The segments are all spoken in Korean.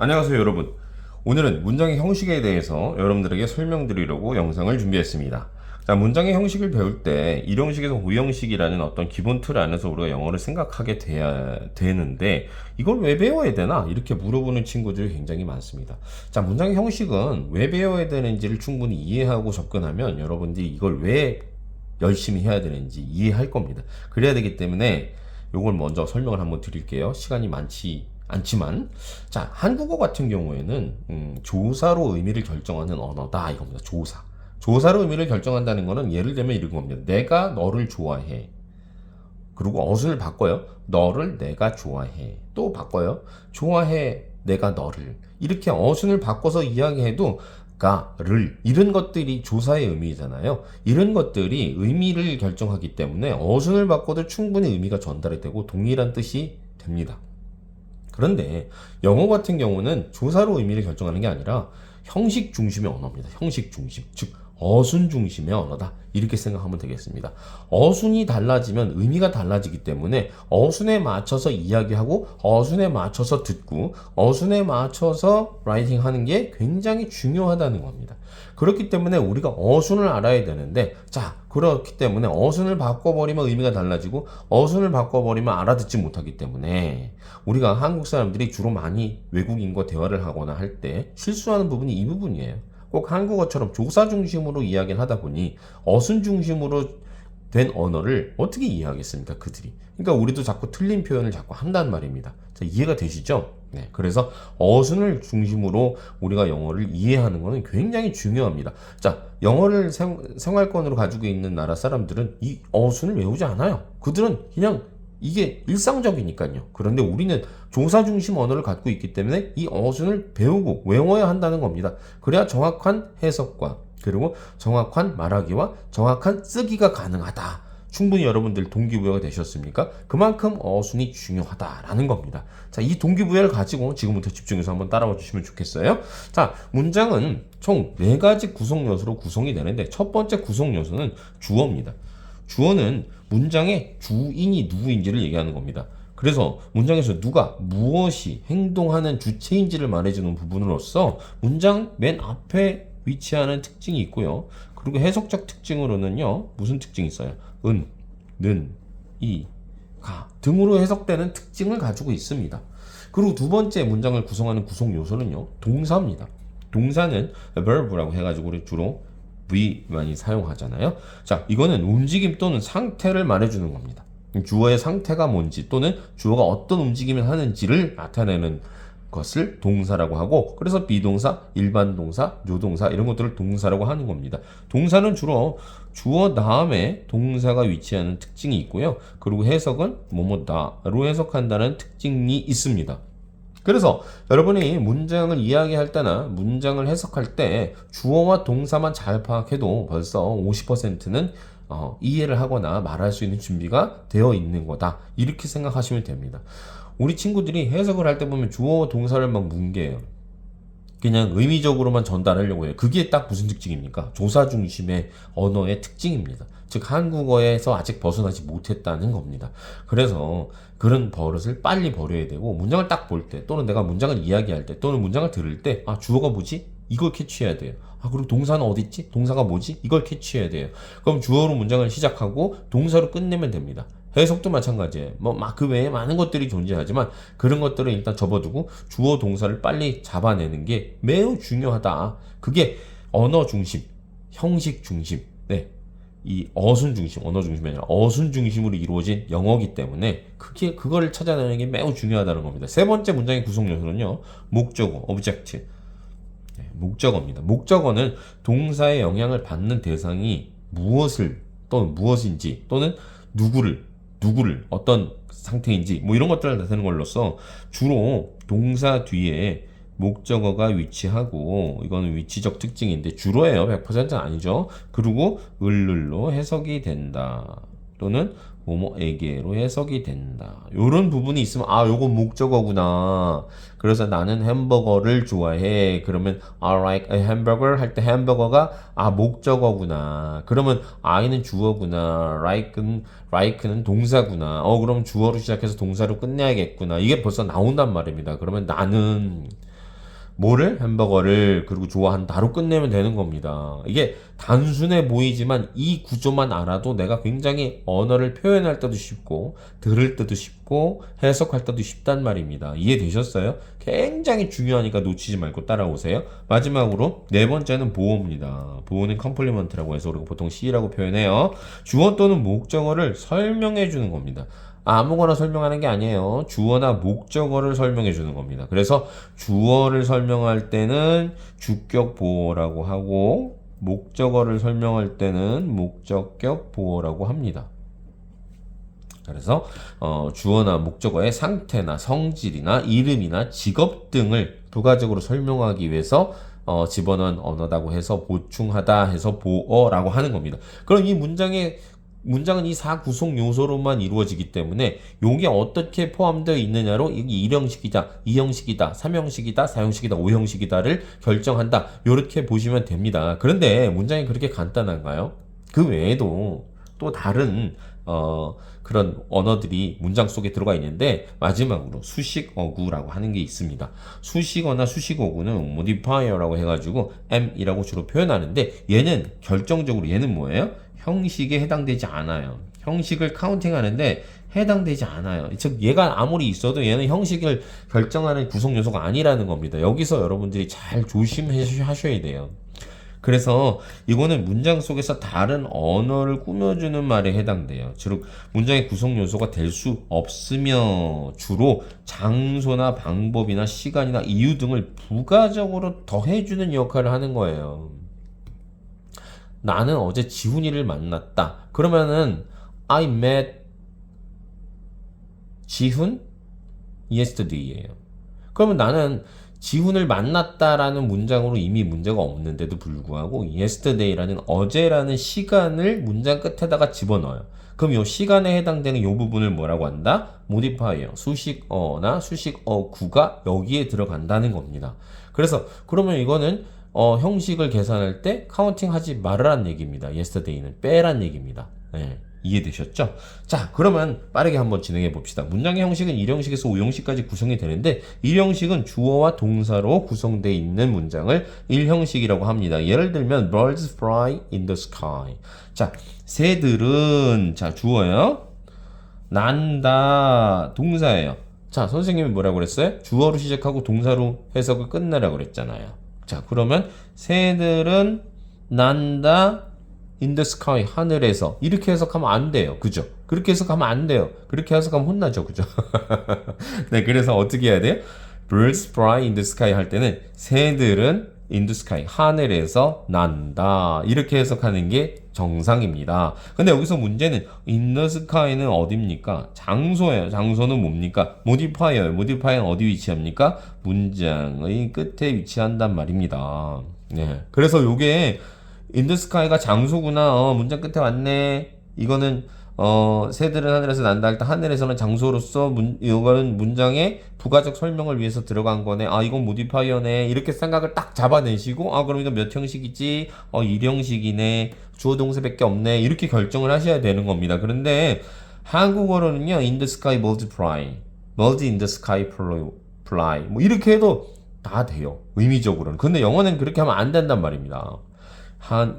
안녕하세요 여러분. 오늘은 문장의 형식에 대해서 여러분들에게 설명드리려고 영상을 준비했습니다. 자, 문장의 형식을 배울 때 1형식에서 5형식이라는 어떤 기본 틀 안에서 우리가 영어를 생각하게 돼야 되는데 이걸 왜 배워야 되나? 이렇게 물어보는 친구들이 굉장히 많습니다. 자, 문장의 형식은 왜 배워야 되는지를 충분히 이해하고 접근하면 여러분들이 이걸 왜 열심히 해야 되는지 이해할 겁니다. 그래야 되기 때문에 요걸 먼저 설명을 한번 드릴게요. 시간이 많지 않지만, 자, 한국어 같은 경우에는 조사로 의미를 결정하는 언어다 이겁니다. 조사로 의미를 결정한다는 거는 예를 들면 이런 겁니다. 내가 너를 좋아해. 그리고 어순을 바꿔요. 너를 내가 좋아해. 또 바꿔요. 좋아해 내가 너를. 이렇게 어순을 바꿔서 이야기해도 가를 이런 것들이 조사의 의미잖아요. 이런 것들이 의미를 결정하기 때문에 어순을 바꿔도 충분히 의미가 전달이 되고 동일한 뜻이 됩니다. 그런데 영어 같은 경우는 조사로 의미를 결정하는 게 아니라 형식 중심의 언어입니다. 형식 중심. 즉, 어순 중심의 언어다. 이렇게 생각하면 되겠습니다. 어순이 달라지면 의미가 달라지기 때문에 어순에 맞춰서 이야기하고 어순에 맞춰서 듣고 어순에 맞춰서 라이팅 하는 게 굉장히 중요하다는 겁니다. 그렇기 때문에 우리가 어순을 알아야 되는데, 자, 그렇기 때문에 어순을 바꿔버리면 의미가 달라지고 어순을 바꿔버리면 알아듣지 못하기 때문에 우리가 한국 사람들이 주로 많이 외국인과 대화를 하거나 할 때 실수하는 부분이 이 부분이에요. 꼭 한국어처럼 조사 중심으로 이야기를 하다 보니 어순 중심으로 된 언어를 어떻게 이해하겠습니까, 그들이? 그러니까 우리도 자꾸 틀린 표현을 자꾸 한단 말입니다. 자, 이해가 되시죠? 네, 그래서 어순을 중심으로 우리가 영어를 이해하는 것은 굉장히 중요합니다. 자, 영어를 생활권으로 가지고 있는 나라 사람들은 이 어순을 외우지 않아요. 그들은 그냥 이게 일상적이니까요. 그런데 우리는 조사 중심 언어를 갖고 있기 때문에 이 어순을 배우고 외워야 한다는 겁니다. 그래야 정확한 해석과 그리고 정확한 말하기와 정확한 쓰기가 가능하다. 충분히 여러분들 동기부여가 되셨습니까? 그만큼 어순이 중요하다라는 겁니다. 자, 이 동기부여를 가지고 지금부터 집중해서 한번 따라와 주시면 좋겠어요. 자, 문장은 총 4가지 구성 요소로 구성이 되는데 첫 번째 구성 요소는 주어입니다. 주어는 문장의 주인이 누구인지를 얘기하는 겁니다. 그래서 문장에서 누가 무엇이 행동하는 주체인지를 말해주는 부분으로서 문장 맨 앞에 위치하는 특징이 있고요. 그리고 해석적 특징으로는요, 무슨 특징이 있어요? 은, 는, 이, 가 등으로 해석되는 특징을 가지고 있습니다. 그리고 두 번째 문장을 구성하는 구성 요소는요, 동사입니다. 동사는 verb라고 해가지고 우리 주로 V 많이 사용하잖아요. 자, 이거는 움직임 또는 상태를 말해주는 겁니다. 주어의 상태가 뭔지 또는 주어가 어떤 움직임을 하는지를 나타내는 것을 동사라고 하고, 그래서 비동사, 일반 동사, 조동사 이런 것들을 동사라고 하는 겁니다. 동사는 주로 주어 다음에 동사가 위치하는 특징이 있고요. 그리고 해석은 뭐뭐다로 해석한다는 특징이 있습니다. 그래서 여러분이 문장을 이야기할 때나 문장을 해석할 때 주어와 동사만 잘 파악해도 벌써 50%는 이해를 하거나 말할 수 있는 준비가 되어 있는 거다. 이렇게 생각하시면 됩니다. 우리 친구들이 해석을 할 때 보면 주어와 동사를 막 뭉개요. 그냥 의미적으로만 전달하려고 해요. 그게 딱 무슨 특징입니까? 조사 중심의 언어의 특징입니다. 즉 한국어에서 아직 벗어나지 못했다는 겁니다. 그래서 그런 버릇을 빨리 버려야 되고, 문장을 딱 볼 때 또는 내가 문장을 이야기할 때 또는 문장을 들을 때, 아, 주어가 뭐지? 이걸 캐치해야 돼요. 아, 그리고 동사는 어디 있지? 동사가 뭐지? 이걸 캐치해야 돼요. 그럼 주어로 문장을 시작하고 동사로 끝내면 됩니다. 해석도 마찬가지예요. 뭐 막 그 외에 많은 것들이 존재하지만 그런 것들은 일단 접어두고 주어 동사를 빨리 잡아내는 게 매우 중요하다. 그게 언어 중심, 형식 중심, 네, 이 어순 중심, 언어 중심이 아니라 어순 중심으로 이루어진 영어기 때문에 그거를 찾아내는 게 매우 중요하다는 겁니다. 세 번째 문장의 구성 요소는요, 목적어, object. 네, 목적어입니다. 목적어는 동사의 영향을 받는 대상이 무엇을 또는 무엇인지 또는 누구를 어떤 상태인지 뭐 이런 것들을 나타내는 걸로써 주로 동사 뒤에 목적어가 위치하고, 이거는 위치적 특징인데 주로예요. 100%는 아니죠. 그리고 을로 해석이 된다 또는 뭐뭐에게로 해석이 된다. 요런 부분이 있으면 아, 요건 목적어구나. 그래서 나는 햄버거를 좋아해. 그러면 I like a hamburger 할 때 햄버거가 아, 목적어구나. 그러면 I는 주어구나. like는 동사구나. 그럼 주어로 시작해서 동사로 끝내야겠구나. 이게 벌써 나온단 말입니다. 그러면 나는 뭐를? 햄버거를. 그리고 좋아한다로 끝내면 되는 겁니다. 이게 단순해 보이지만 이 구조만 알아도 내가 굉장히 언어를 표현할 때도 쉽고 들을 때도 쉽고 해석할 때도 쉽단 말입니다. 이해되셨어요? 굉장히 중요하니까 놓치지 말고 따라오세요. 마지막으로 네 번째는 보어입니다. 보어는 컴플리먼트라고 해서 우리가 보통 C라고 표현해요. 주어 또는 목적어를 설명해 주는 겁니다. 아무거나 설명하는 게 아니에요. 주어나 목적어를 설명해 주는 겁니다. 그래서 주어를 설명할 때는 주격 보어라고 하고 목적어를 설명할 때는 목적격 보어라고 합니다. 그래서 주어나 목적어의 상태나 성질이나 이름이나 직업 등을 부가적으로 설명하기 위해서 집어넣은 언어다고 해서 보충하다 해서 보어라고 하는 겁니다. 그럼 이 문장은 이 4구성 요소로만 이루어지기 때문에 요게 어떻게 포함되어 있느냐로 이 1형식이다, 2형식이다, 3형식이다, 4형식이다, 5형식이다를 결정한다. 요렇게 보시면 됩니다. 그런데 문장이 그렇게 간단한가요? 그 외에도 또 다른 그런 언어들이 문장 속에 들어가 있는데 마지막으로 수식어구라고 하는 게 있습니다. 수식어나 수식어구는 modifier라고 해가지고 am이라고 주로 표현하는데 얘는 결정적으로 얘는 뭐예요? 형식에 해당되지 않아요. 형식을 카운팅하는데 해당되지 않아요. 즉 얘가 아무리 있어도 얘는 형식을 결정하는 구성 요소가 아니라는 겁니다. 여기서 여러분들이 잘 조심하셔야 돼요. 그래서 이거는 문장 속에서 다른 언어를 꾸며주는 말에 해당돼요. 즉 문장의 구성 요소가 될 수 없으며 주로 장소나 방법이나 시간이나 이유 등을 부가적으로 더해주는 역할을 하는 거예요. 나는 어제 지훈이를 만났다. 그러면은 I met 지훈 yesterday예요. 그러면 나는 지훈을 만났다라는 문장으로 이미 문제가 없는데도 불구하고 yesterday라는 어제라는 시간을 문장 끝에다가 집어넣어요. 그럼 이 시간에 해당되는 이 부분을 뭐라고 한다? modifier, 수식어나 수식어구가 여기에 들어간다는 겁니다. 그래서 그러면 이거는 형식을 계산할 때 카운팅 하지 말으란 얘기입니다. yesterday는 빼란 얘기입니다. 네, 이해되셨죠? 자, 그러면 빠르게 한번 진행해 봅시다. 문장의 형식은 1형식에서 5형식까지 구성이 되는데 1형식은 주어와 동사로 구성되어 있는 문장을 1형식이라고 합니다. 예를 들면 birds fly in the sky. 자, 새들은 자, 주어예요. 난다 동사예요. 자, 선생님이 뭐라고 그랬어요? 주어로 시작하고 동사로 해석을 끝내라고 그랬잖아요. 자, 그러면 새들은 난다 in the sky 하늘에서 이렇게 해석하면 안 돼요. 그죠? 그렇게 해석하면 안 돼요. 그렇게 해석하면 혼나죠. 그죠? 네, 그래서 어떻게 해야 돼요? birds fly in the sky 할 때는 새들은 in the sky 하늘에서 난다 이렇게 해석하는 게 정상입니다. 근데 여기서 문제는 in the sky는 어디입니까? 장소예요. 장소는 뭡니까? modifier예요. modifier는 어디 위치합니까? 문장의 끝에 위치한단 말입니다. 네. 그래서 요게 in the sky가 장소구나. 문장 끝에 왔네. 이거는 새들은 하늘에서 난다 할 때 하늘에서는 장소로서 이거는 문장의 부가적 설명을 위해서 들어간 거네. 아, 이건 모디파이어네. 이렇게 생각을 딱 잡아내시고 그럼 이거 몇 형식이지? 1형식이네. 주어 동사밖에 없네. 이렇게 결정을 하셔야 되는 겁니다. 그런데 한국어로는요. in the sky multiply. birds in the sky fly. 뭐 이렇게 해도 다 돼요. 의미적으로는. 근데 영어는 그렇게 하면 안 된단 말입니다.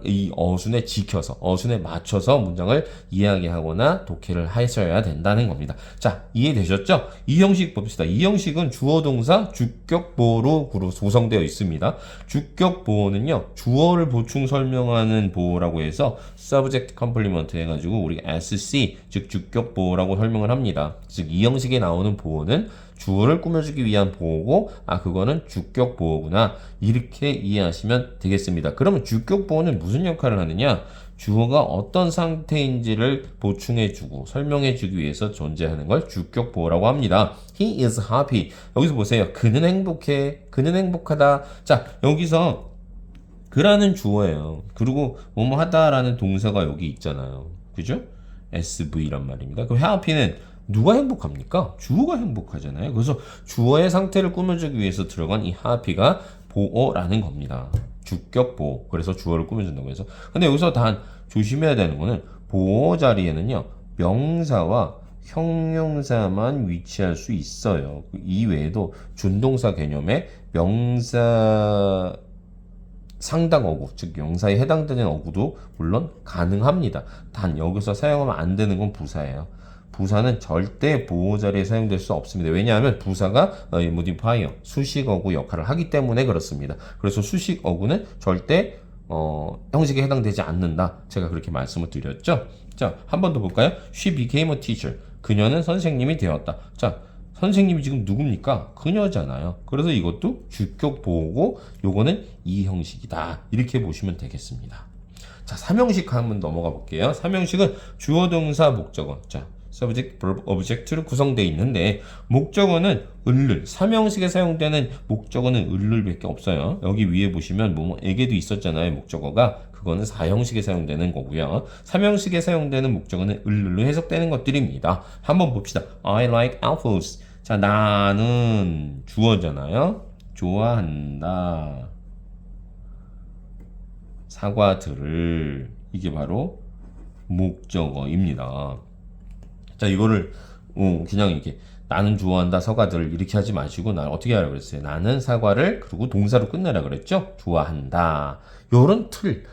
이 어순에 지켜서 어순에 맞춰서 문장을 이야기하거나 독해를 하셔야 된다는 겁니다. 자, 이해되셨죠? 이 형식 봅시다. 이 형식은 주어 동사 주격 보어로 구성되어 있습니다. 주격 보어는요 주어를 보충 설명하는 보어라고 해서 subject complement 해가지고 우리가 SC 즉 주격 보어라고 설명을 합니다. 즉 이 형식에 나오는 보어는 주어를 꾸며주기 위한 보어고 그거는 주격 보어구나 이렇게 이해하시면 되겠습니다. 그러면 주격 보어는 무슨 역할을 하느냐? 주어가 어떤 상태인지를 보충해주고 설명해주기 위해서 존재하는 걸 주격 보어라고 합니다. He is happy. 여기서 보세요. 그는 행복해. 그는 행복하다. 자, 여기서 그라는 주어예요. 그리고 뭐뭐 하다라는 동사가 여기 있잖아요. 그죠? SV란 말입니다. 그럼 happy는 누가 행복합니까? 주어가 행복하잖아요. 그래서 주어의 상태를 꾸며주기 위해서 들어간 이 happy가 보어라는 겁니다. 주격 보어. 그래서 주어를 꾸며준다고 해서. 근데 여기서 단 조심해야 되는 거는 보어 자리에는요. 명사와 형용사만 위치할 수 있어요. 그 이외에도 준동사 개념의 명사 상당 어구, 즉 명사에 해당되는 어구도 물론 가능합니다. 단 여기서 사용하면 안 되는 건 부사예요. 부사는 절대 보호 자리에 사용될 수 없습니다. 왜냐하면 부사가 modifier, 수식 어구 역할을 하기 때문에 그렇습니다. 그래서 수식 어구는 절대 형식에 해당되지 않는다. 제가 그렇게 말씀을 드렸죠. 자, 한 번 더 볼까요? She became a teacher. 그녀는 선생님이 되었다. 자, 선생님이 지금 누굽니까? 그녀잖아요. 그래서 이것도 주격 보호고 요거는 이 형식이다. 이렇게 보시면 되겠습니다. 자, 삼형식 한번 넘어가 볼게요. 삼형식은 주어 동사 목적어. 자, subject, verb, object로 구성되어 있는데 목적어는 을를, 삼형식에 사용되는 목적어는 을를밖에 없어요. 여기 위에 보시면 뭐에게도 있었잖아요. 목적어가. 그거는 사형식에 사용되는 거고요. 삼형식에 사용되는 목적어는 을로 해석되는 것들입니다. 한번 봅시다. I like apples. 자, 나는 주어잖아요. 좋아한다. 사과들을. 이게 바로 목적어입니다. 자, 이거를 그냥 이렇게 나는 좋아한다 사과들을 이렇게 하지 마시고 나 어떻게 하라고 그랬어요? 나는 사과를 그리고 동사로 끝내라 그랬죠? 좋아한다. 요런 틀.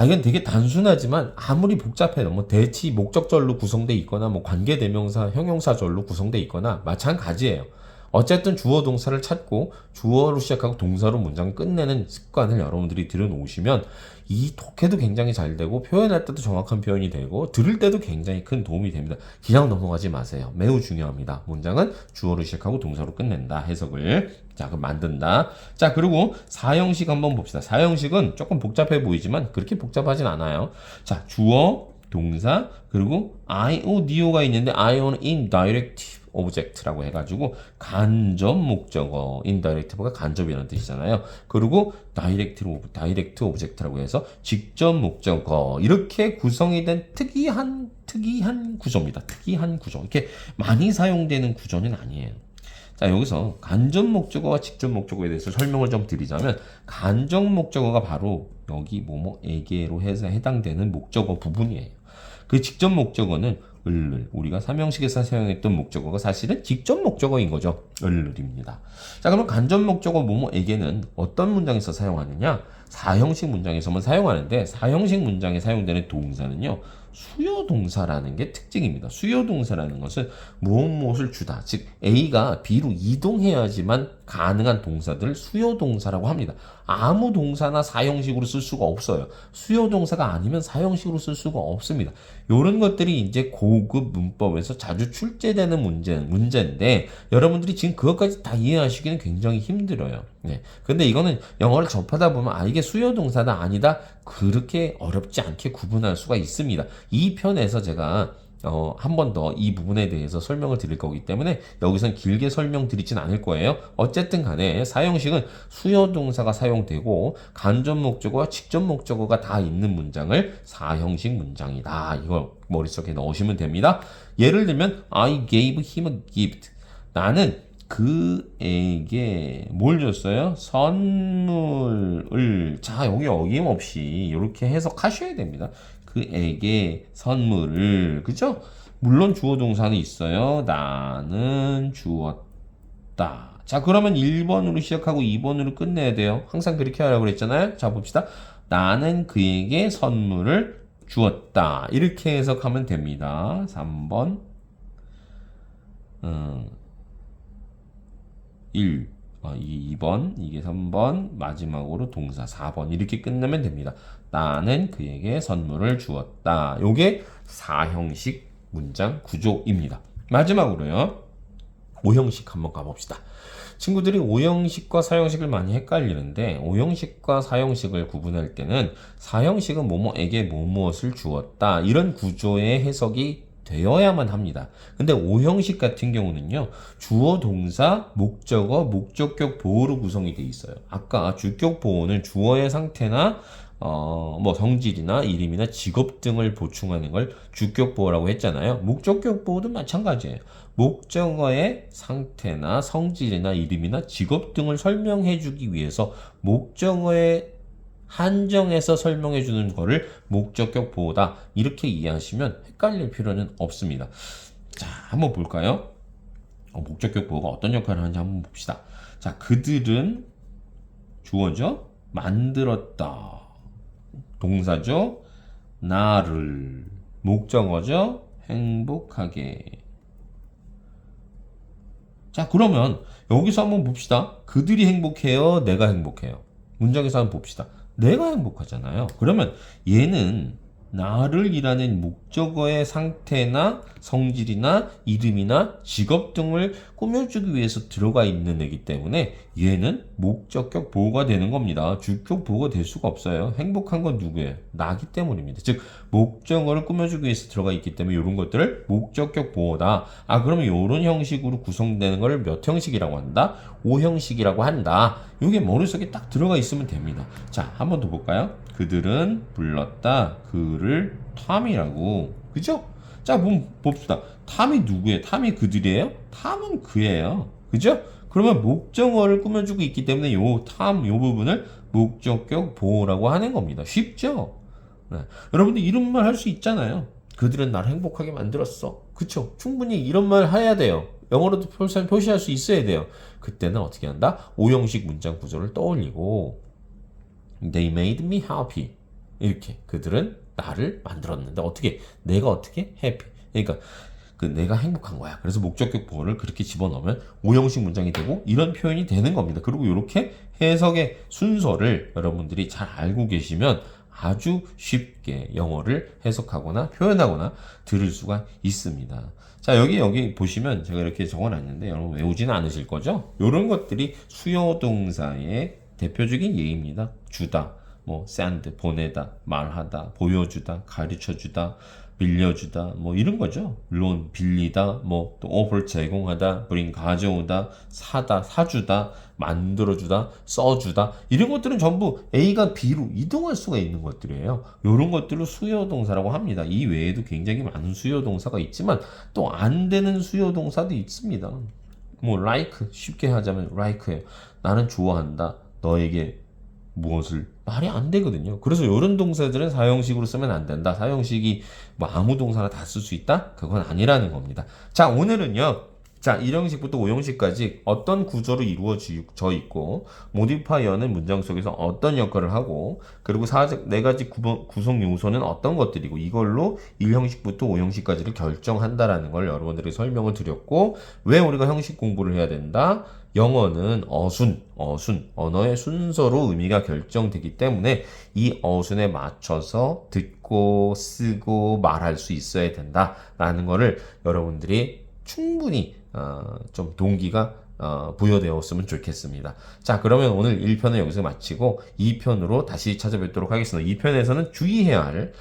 이건 되게 단순하지만 아무리 복잡해도 뭐 대치 목적절로 구성돼 있거나 뭐 관계대명사 형용사절로 구성돼 있거나 마찬가지예요. 어쨌든 주어 동사를 찾고 주어로 시작하고 동사로 문장을 끝내는 습관을 여러분들이 들여놓으시면 이 독해도 굉장히 잘 되고 표현할 때도 정확한 표현이 되고 들을 때도 굉장히 큰 도움이 됩니다. 그냥 넘어가지 마세요. 매우 중요합니다. 문장은 주어로 시작하고 동사로 끝낸다. 해석을. 자, 그럼 만든다. 자, 그리고 사형식 한번 봅시다. 사형식은 조금 복잡해 보이지만 그렇게 복잡하진 않아요. 자, 주어, 동사, 그리고 IODO가 있는데 IO는 indirective object라고 해가지고 간접 목적어, indirect가 간접이라는 뜻이잖아요. 그리고 direct object라고 해서 직접 목적어, 이렇게 구성이 된 특이한 구조입니다. 특이한 구조. 이렇게 많이 사용되는 구조는 아니에요. 자, 여기서 간접 목적어와 직접 목적어에 대해서 설명을 좀 드리자면 간접 목적어가 바로 여기 뭐뭐에게로 해서 해당되는 목적어 부분이에요. 그 직접 목적어는 을을, 우리가 삼형식에서 사용했던 목적어가 사실은 직접 목적어인 거죠. 을입니다. 자, 그럼 간접 목적어 뭐뭐에게는 어떤 문장에서 사용하느냐? 사형식 문장에서만 사용하는데 사형식 문장에 사용되는 동사는요, 수요동사라는 게 특징입니다. 수요동사라는 것은 무엇을 주다, 즉 A가 B로 이동해야지만 가능한 동사들을 수요동사라고 합니다. 아무 동사나 사형식으로 쓸 수가 없어요. 수요동사가 아니면 사형식으로 쓸 수가 없습니다. 이런 것들이 이제 고급 문법에서 자주 출제되는 문제인데 여러분들이 지금 그것까지 다 이해하시기는 굉장히 힘들어요. 네. 근데 이거는 영어를 접하다 보면 이게 수요동사다 아니다 그렇게 어렵지 않게 구분할 수가 있습니다. 이 편에서 제가 한 번 더 이 부분에 대해서 설명을 드릴 거기 때문에 여기선 길게 설명드리진 않을 거예요. 어쨌든 간에 사형식은 수요동사가 사용되고 간접 목적어와 직접 목적어가 다 있는 문장을 사형식 문장이다. 이걸 머릿속에 넣으시면 됩니다. 예를 들면 I gave him a gift. 나는 그에게 뭘 줬어요? 선물을. 자, 여기 어김없이 이렇게 해석하셔야 됩니다. 그에게 선물을. 그죠? 물론 주어 동사는 있어요. 나는 주었다. 자, 그러면 1번으로 시작하고 2번으로 끝내야 돼요. 항상 그렇게 하라고 그랬잖아요. 자, 봅시다. 나는 그에게 선물을 주었다. 이렇게 해석하면 됩니다. 3번 1, 이게 2번, 이게 3번, 마지막으로 동사 4번 이렇게 끝내면 됩니다. 나는 그에게 선물을 주었다. 요게 사형식 문장 구조입니다. 마지막으로요, 5형식 한번 가봅시다. 친구들이 5형식과 사형식을 많이 헷갈리는데 5형식과 사형식을 구분할 때는 사형식은 뭐뭐에게 무엇을 주었다 이런 구조의 해석이 되어야만 합니다. 근데 5형식 같은 경우는요, 주어, 동사, 목적어, 목적격 보호로 구성이 되어 있어요. 아까 주격 보호는 주어의 상태나 성질이나 이름이나 직업 등을 보충하는 걸 주격 보호라고 했잖아요. 목적격 보호도 마찬가지예요. 목적어의 상태나 성질이나 이름이나 직업 등을 설명해 주기 위해서 목적어의 한정해서 설명해 주는 거를 목적격 보호다. 이렇게 이해하시면 헷갈릴 필요는 없습니다. 자, 한번 볼까요? 목적격 보호가 어떤 역할을 하는지 한번 봅시다. 자, 그들은 주어죠? 만들었다. 동사죠? 나를. 목적어죠? 행복하게. 자, 그러면 여기서 한번 봅시다. 그들이 행복해요? 내가 행복해요? 문장에서 한번 봅시다. 내가 행복하잖아요. 그러면 얘는 나를 이라는 목적어의 상태나 성질이나 이름이나 직업 등을 꾸며주기 위해서 들어가 있는 애기 때문에 얘는 목적격 보호가 되는 겁니다. 주격 보호가 될 수가 없어요. 행복한 건 누구예요? 나기 때문입니다. 즉 목적어를 꾸며주기 위해서 들어가 있기 때문에 이런 것들을 목적격 보호다. 아, 그러면 이런 형식으로 구성되는 걸 몇 형식이라고 한다? 5형식이라고 한다. 이게 머릿속에 딱 들어가 있으면 됩니다. 자, 한 번 더 볼까요? 그들은 불렀다. 그를 탐이라고. 그죠? 자, 봅시다. 탐이 누구예요? 탐이 그들이에요? 탐은 그예요. 그죠? 그러면 목적어를 꾸며주고 있기 때문에 요 부분을 목적격 보호라고 하는 겁니다. 쉽죠? 네. 여러분들 이런 말 할 수 있잖아요. 그들은 나를 행복하게 만들었어. 그쵸? 충분히 이런 말 해야 돼요. 영어로도 표시할 수 있어야 돼요. 그때는 어떻게 한다? 5형식 문장 구조를 떠올리고 They made me happy. 이렇게 그들은 나를 만들었는데 어떻게? 내가 어떻게? happy. 그러니까 내가 행복한 거야. 그래서 목적격 보호를 그렇게 집어넣으면 5형식 문장이 되고 이런 표현이 되는 겁니다. 그리고 이렇게 해석의 순서를 여러분들이 잘 알고 계시면 아주 쉽게 영어를 해석하거나 표현하거나 들을 수가 있습니다. 자, 여기 보시면 제가 이렇게 적어놨는데 여러분 외우지는 않으실 거죠? 이런 것들이 수요 동사의 대표적인 예입니다. 주다, send, 보내다, 말하다, 보여주다, 가르쳐주다, 빌려주다, 이런 거죠. loan, 빌리다, 또 offer, 제공하다, bring, 가져오다, 사다, 사주다, 만들어주다, 써주다. 이런 것들은 전부 A가 B로 이동할 수가 있는 것들이에요. 이런 것들을 수요동사라고 합니다. 이 외에도 굉장히 많은 수요동사가 있지만 또 안 되는 수요동사도 있습니다. like, 쉽게 하자면 like예요. 나는 좋아한다. 너에게 무엇을 말이 안 되거든요. 그래서 이런 동사들은 사형식으로 쓰면 안 된다. 사형식이 아무 동사나 다 쓸 수 있다? 그건 아니라는 겁니다. 자, 오늘은요. 자, 1형식부터 5형식까지 어떤 구조로 이루어져 있고 모디파이어는 문장 속에서 어떤 역할을 하고 그리고 4가지 구성 요소는 어떤 것들이고 이걸로 1형식부터 5형식까지를 결정한다라는 걸 여러분들에게 설명을 드렸고 왜 우리가 형식 공부를 해야 된다? 영어는 언어의 순서로 의미가 결정되기 때문에 이 어순에 맞춰서 듣고 쓰고 말할 수 있어야 된다라는 거를 여러분들이 충분히 좀 동기가 부여되었으면 좋겠습니다. 자, 그러면 오늘 1편은 여기서 마치고 2편으로 다시 찾아뵙도록 하겠습니다. 2편에서는 주의해야 할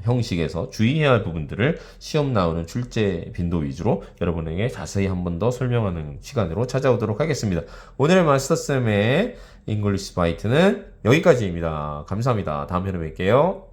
형식에서 주의해야 할 부분들을 시험 나오는 출제 빈도 위주로 여러분에게 자세히 한 번 더 설명하는 시간으로 찾아오도록 하겠습니다. 오늘의 마스터쌤의 잉글리시 바이트는 여기까지입니다. 감사합니다. 다음 편에 뵐게요.